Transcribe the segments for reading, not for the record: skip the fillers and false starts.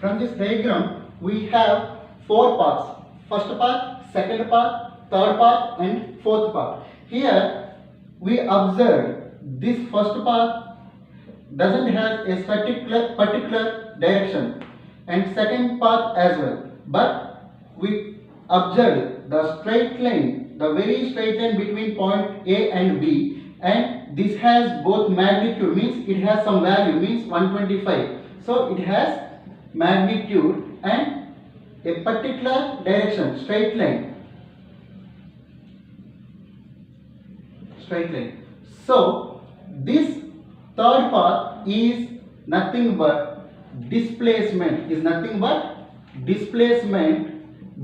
From this diagram, we have four paths. First path, second path, third path, and fourth path. Here, we observe this first path doesn't have a particular direction, and second path as well. But we observed the straight line, the very straight line between point A and B, and this has both magnitude, means it has some value, means 125. So it has magnitude and a particular direction, straight line. So this third path is nothing but displacement,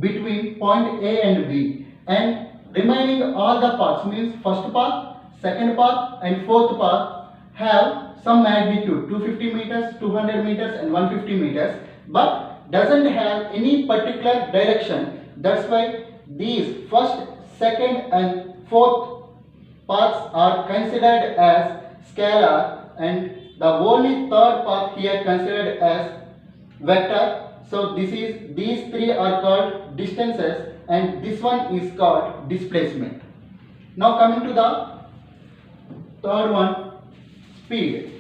between point A and B, and remaining all the paths, means first path, second path, and fourth path have some magnitude, 250 meters, 200 meters, and 150 meters, but doesn't have any particular direction. That's why these first, second, and fourth paths are considered as scalar, and the only third path here considered as vector. So these three are called distances, and this one is called displacement. Now coming to the third one, speed.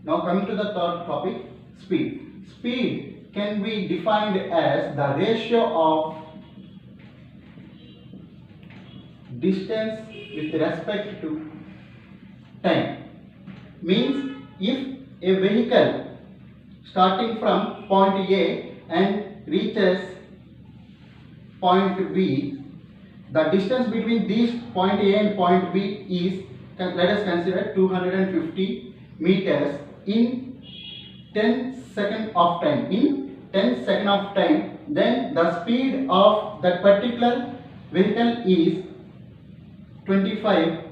Now coming to the third topic, speed. Speed can be defined as the ratio of distance with respect to time. Means if a vehicle starting from point A and reaches point B, the distance between these point A and point B is, let us consider, 250 meters in 10 seconds of time. Then the speed of that particular vehicle is 25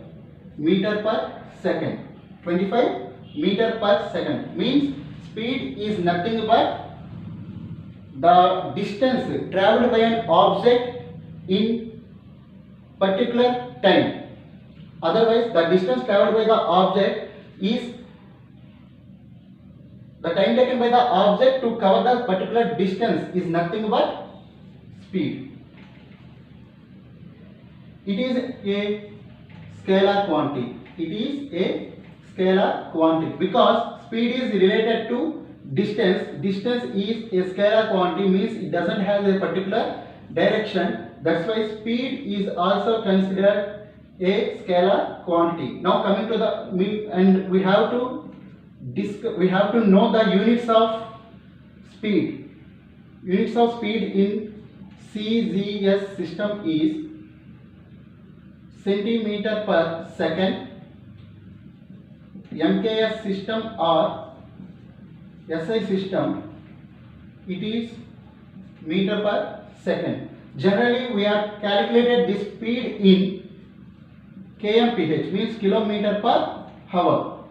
meter per second. 25 meter per second means speed is nothing but the distance traveled by an object in particular time. Otherwise, the distance traveled by the object is the time taken by the object to cover the particular distance is nothing but speed. It is a scalar quantity. Because speed is related to distance. Distance is a scalar quantity, means it doesn't have a particular direction. That's why speed is also considered a scalar quantity. Now coming to the and we have to know the units of speed. Units of speed in CGS system is centimeter per second. MKS system or SI system, it is meter per second. Generally, we have calculated this speed in kmph, means kilometer per hour.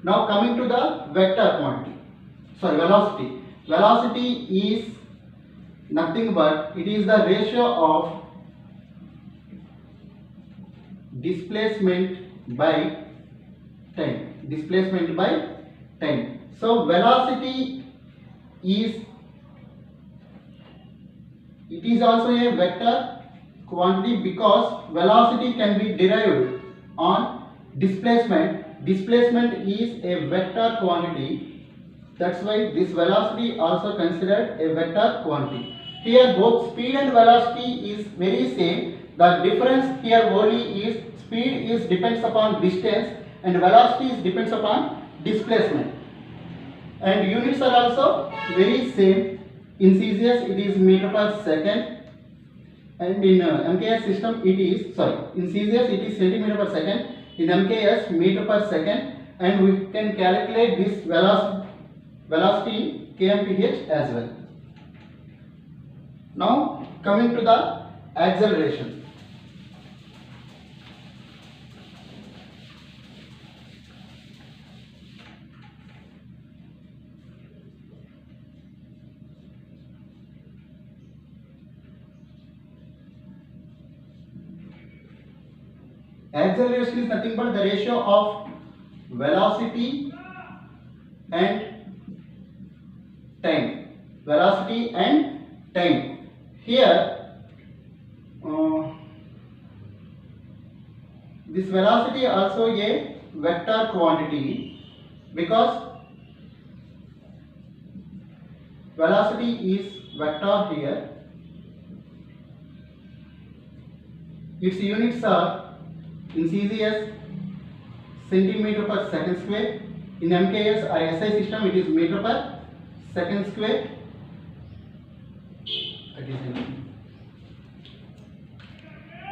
Now coming to the velocity. Velocity is nothing but, it is the ratio of displacement by time. So velocity is also a vector quantity, because velocity can be derived on displacement. Displacement is a vector quantity. That's why this velocity also considered a vector quantity. Here both speed and velocity is very same. The difference here only is speed is depends upon distance and velocity is depends upon displacement. And units are also very same. In CGS it is meter per second, and in MKS system it is, in CGS it is centimeter per second, in MKS meter per second, and we can calculate this velocity in kmph as well. Now coming to the acceleration. Acceleration is nothing but the ratio of velocity and time. Velocity and time. Here, this velocity also a vector quantity because velocity is vector here. Its units are in CGS centimeter per second square. In MKS or SI system it is meter per second square. That is